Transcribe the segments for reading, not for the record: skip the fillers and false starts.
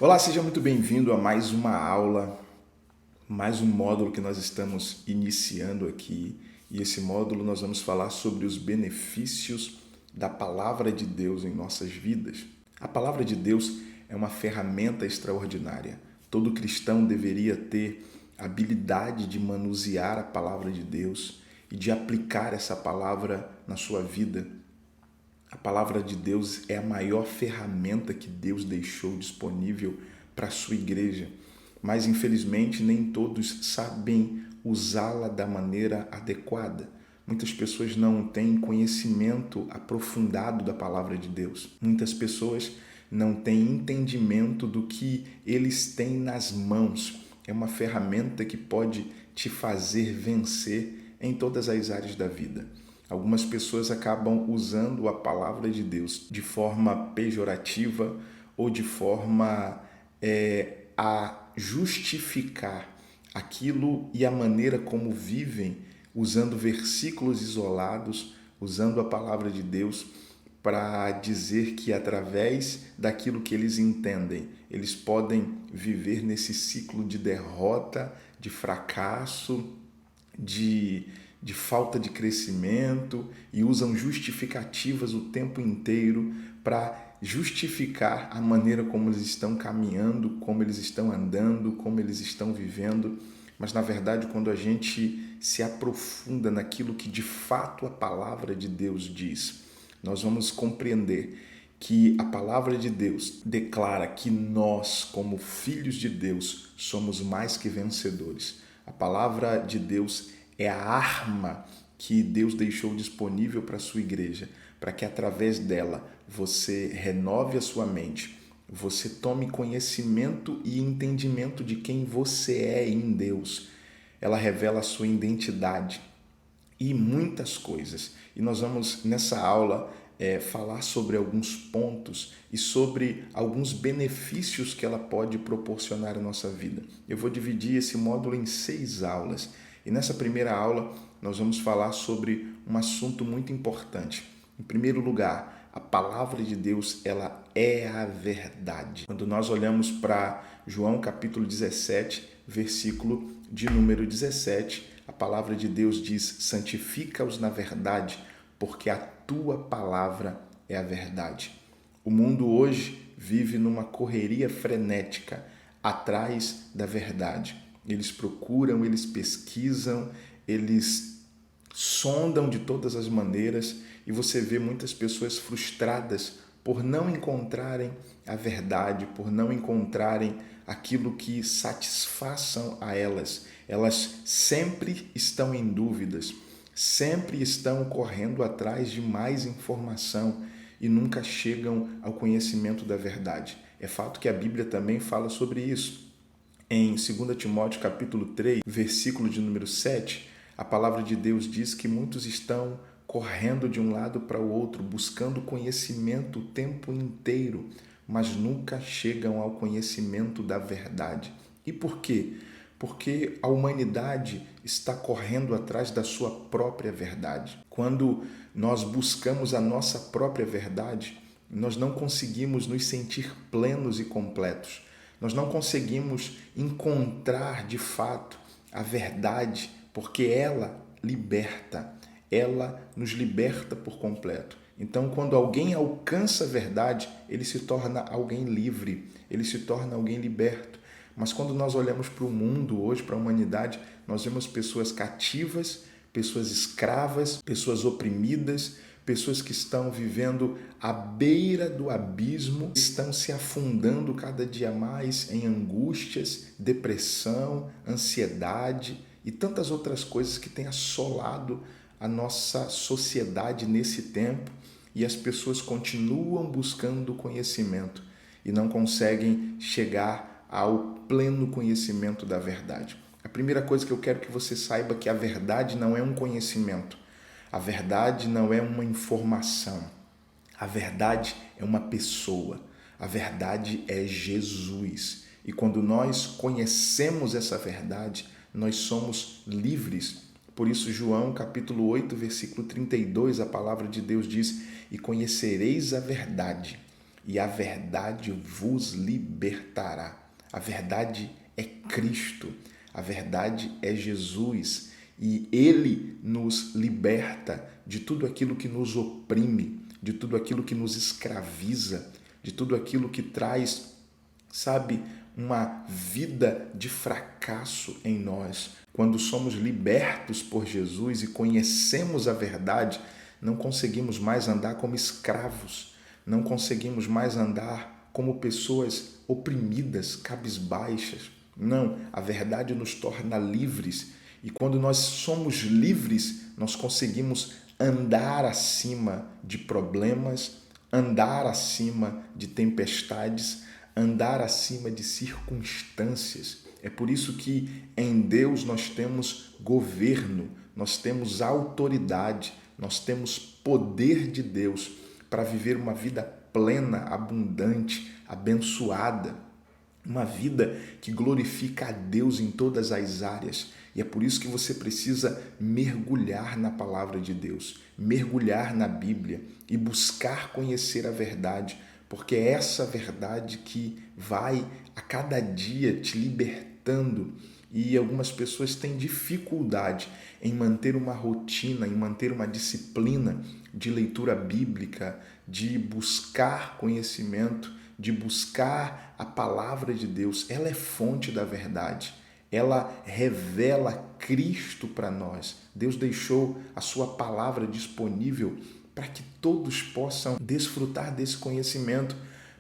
Olá, seja muito bem-vindo a mais uma aula, mais um módulo que nós estamos iniciando aqui. E esse módulo nós vamos falar sobre os benefícios da palavra de Deus em nossas vidas. A palavra de Deus é uma ferramenta extraordinária. Todo cristão deveria ter a habilidade de manusear a palavra de Deus e de aplicar essa palavra na sua vida. A palavra de Deus é a maior ferramenta que Deus deixou disponível para a sua igreja, mas infelizmente nem todos sabem usá-la da maneira adequada. Muitas pessoas não têm conhecimento aprofundado da palavra de Deus. Muitas pessoas não têm entendimento do que eles têm nas mãos. É uma ferramenta que pode te fazer vencer em todas as áreas da vida. Algumas pessoas acabam usando a palavra de Deus de forma pejorativa ou de forma a justificar aquilo e a maneira como vivem, usando versículos isolados, usando a palavra de Deus para dizer que através daquilo que eles entendem, eles podem viver nesse ciclo de derrota, de fracasso, de falta de crescimento e usam justificativas o tempo inteiro para justificar a maneira como eles estão caminhando, como eles estão andando, como eles estão vivendo. Mas, na verdade, quando a gente se aprofunda naquilo que de fato a palavra de Deus diz, nós vamos compreender que a palavra de Deus declara que nós, como filhos de Deus, somos mais que vencedores. A palavra de Deus é a arma que Deus deixou disponível para a sua igreja, para que através dela você renove a sua mente, você tome conhecimento e entendimento de quem você é em Deus. Ela revela a sua identidade e muitas coisas. E nós vamos, nessa aula, falar sobre alguns pontos e sobre alguns benefícios que ela pode proporcionar à nossa vida. Eu vou dividir esse módulo em 6 aulas. E nessa primeira aula, nós vamos falar sobre um assunto muito importante. Em primeiro lugar, a palavra de Deus, ela é a verdade. Quando nós olhamos para João capítulo 17, versículo de número 17, a palavra de Deus diz: santifica-os na verdade, porque a tua palavra é a verdade. O mundo hoje vive numa correria frenética atrás da verdade. Eles procuram, eles pesquisam, eles sondam de todas as maneiras e você vê muitas pessoas frustradas por não encontrarem a verdade, por não encontrarem aquilo que satisfaçam a elas. Elas sempre estão em dúvidas, sempre estão correndo atrás de mais informação e nunca chegam ao conhecimento da verdade. É fato que a Bíblia também fala sobre isso. Em 2 Timóteo capítulo 3, versículo de número 7, a palavra de Deus diz que muitos estão correndo de um lado para o outro, buscando conhecimento o tempo inteiro, mas nunca chegam ao conhecimento da verdade. E por quê? Porque a humanidade está correndo atrás da sua própria verdade. Quando nós buscamos a nossa própria verdade, nós não conseguimos nos sentir plenos e completos. Nós não conseguimos encontrar de fato a verdade, porque ela liberta, ela nos liberta por completo. Então, quando alguém alcança a verdade, ele se torna alguém livre, ele se torna alguém liberto. Mas quando nós olhamos para o mundo hoje, para a humanidade, nós vemos pessoas cativas, pessoas escravas, pessoas oprimidas, pessoas que estão vivendo à beira do abismo, estão se afundando cada dia mais em angústias, depressão, ansiedade e tantas outras coisas que têm assolado a nossa sociedade nesse tempo, e as pessoas continuam buscando conhecimento e não conseguem chegar ao pleno conhecimento da verdade. A primeira coisa que eu quero que você saiba é que a verdade não é um conhecimento. A verdade não é uma informação. A verdade é uma pessoa. A verdade é Jesus. E quando nós conhecemos essa verdade, nós somos livres. Por isso, João capítulo 8, versículo 32, a palavra de Deus diz: e conhecereis a verdade, e a verdade vos libertará. A verdade é Cristo, a verdade é Jesus e Ele nos liberta de tudo aquilo que nos oprime, de tudo aquilo que nos escraviza, de tudo aquilo que traz, sabe, uma vida de fracasso em nós. Quando somos libertos por Jesus e conhecemos a verdade, não conseguimos mais andar como escravos, não conseguimos mais andar como pessoas oprimidas, cabisbaixas. Não, a verdade nos torna livres e quando nós somos livres, nós conseguimos andar acima de problemas, andar acima de tempestades, andar acima de circunstâncias. É por isso que em Deus nós temos governo, nós temos autoridade, nós temos poder de Deus para viver uma vida plena, abundante, abençoada, uma vida que glorifica a Deus em todas as áreas. E é por isso que você precisa mergulhar na palavra de Deus, mergulhar na Bíblia e buscar conhecer a verdade, porque é essa verdade que vai a cada dia te libertando. E algumas pessoas têm dificuldade em manter uma rotina, em manter uma disciplina de leitura bíblica, de buscar conhecimento, de buscar a palavra de Deus. Ela é fonte da verdade. Ela revela Cristo para nós. Deus deixou a sua palavra disponível para que todos possam desfrutar desse conhecimento.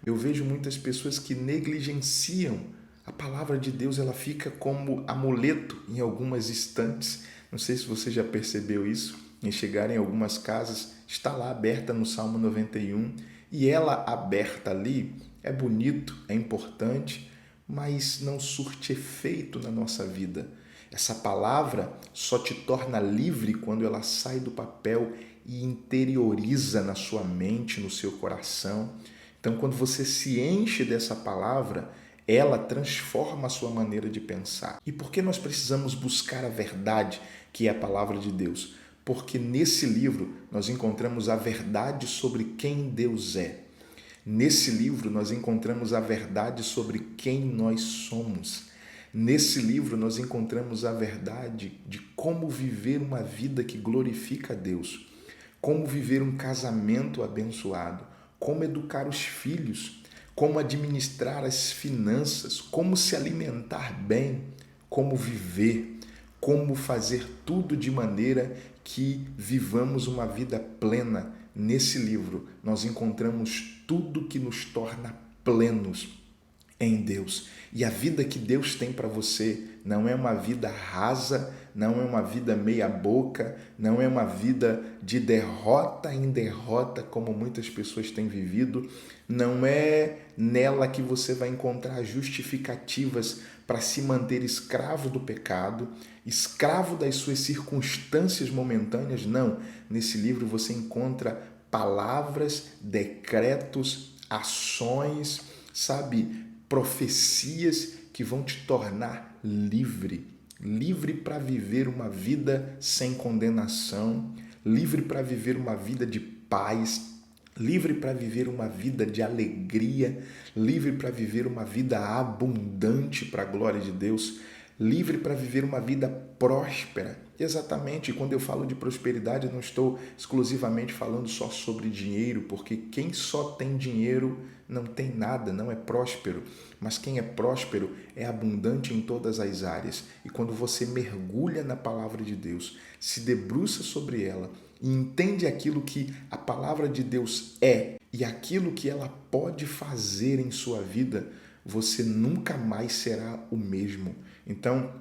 Eu vejo muitas pessoas que negligenciam a palavra de Deus, ela fica como amuleto em algumas estantes. Não sei se você já percebeu isso, em chegar em algumas casas, está lá aberta no Salmo 91, e ela aberta ali é bonito, é importante, mas não surte efeito na nossa vida. Essa palavra só te torna livre quando ela sai do papel e interioriza na sua mente, no seu coração. Então, quando você se enche dessa palavra, ela transforma a sua maneira de pensar. E por que nós precisamos buscar a verdade, que é a palavra de Deus? Porque nesse livro nós encontramos a verdade sobre quem Deus é. Nesse livro nós encontramos a verdade sobre quem nós somos. Nesse livro nós encontramos a verdade de como viver uma vida que glorifica a Deus, como viver um casamento abençoado, como educar os filhos, como administrar as finanças, como se alimentar bem, como viver, como fazer tudo de maneira que vivamos uma vida plena. Nesse livro nós encontramos tudo que nos torna plenos em Deus. E a vida que Deus tem para você não é uma vida rasa, não é uma vida meia boca, não é uma vida de derrota em derrota, como muitas pessoas têm vivido. Não é nela que você vai encontrar justificativas para se manter escravo do pecado, escravo das suas circunstâncias momentâneas. Não, nesse livro você encontra palavras, decretos, ações, sabe, profecias que vão te tornar livre, livre para viver uma vida sem condenação, livre para viver uma vida de paz, livre para viver uma vida de alegria, livre para viver uma vida abundante para a glória de Deus, livre para viver uma vida próspera. Exatamente, quando eu falo de prosperidade, eu não estou exclusivamente falando só sobre dinheiro, porque quem só tem dinheiro não tem nada, não é próspero. Mas quem é próspero é abundante em todas as áreas. E quando você mergulha na palavra de Deus, se debruça sobre ela e entende aquilo que a palavra de Deus é e aquilo que ela pode fazer em sua vida, você nunca mais será o mesmo. Então,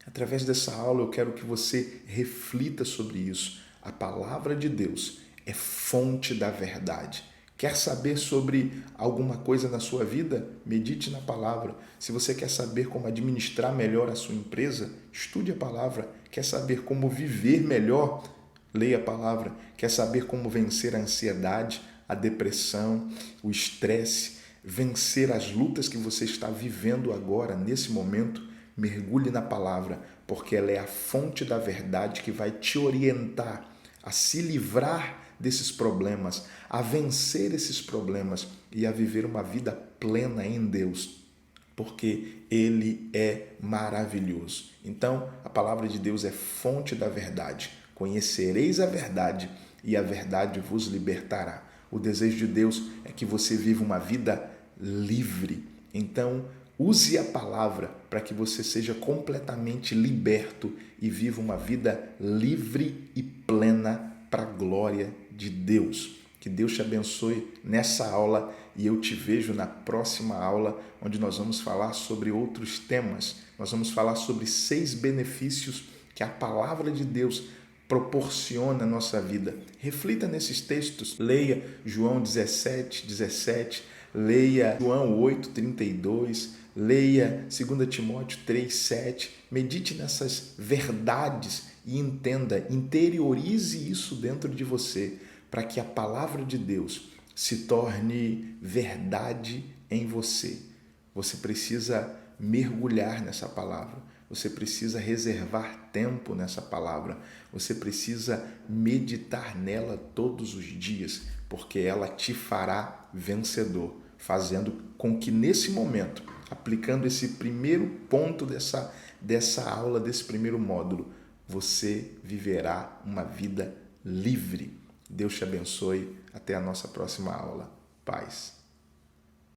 através dessa aula, eu quero que você reflita sobre isso. A palavra de Deus é fonte da verdade. Quer saber sobre alguma coisa na sua vida? Medite na palavra. Se você quer saber como administrar melhor a sua empresa, estude a palavra. Quer saber como viver melhor? Leia a palavra. Quer saber como vencer a ansiedade, a depressão, o estresse, vencer as lutas que você está vivendo agora, nesse momento? Mergulhe na palavra, porque ela é a fonte da verdade que vai te orientar a se livrar desses problemas, a vencer esses problemas e a viver uma vida plena em Deus, porque Ele é maravilhoso. Então, a palavra de Deus é fonte da verdade. Conhecereis a verdade e a verdade vos libertará. O desejo de Deus é que você viva uma vida livre. Então, use a palavra para que você seja completamente liberto e viva uma vida livre e plena para a glória de Deus. Que Deus te abençoe nessa aula e eu te vejo na próxima aula, onde nós vamos falar sobre outros temas. Nós vamos falar sobre 6 benefícios que a palavra de Deus proporciona à nossa vida. Reflita nesses textos, leia João 17:17, leia João 8:32, leia 2 Timóteo 3:7, medite nessas verdades e entenda, interiorize isso dentro de você, para que a palavra de Deus se torne verdade em você. Você precisa mergulhar nessa palavra, você precisa reservar tempo nessa palavra, você precisa meditar nela todos os dias, porque ela te fará vencedor, fazendo com que nesse momento, aplicando esse primeiro ponto dessa aula, desse primeiro módulo, você viverá uma vida livre. Deus te abençoe. Até a nossa próxima aula. Paz.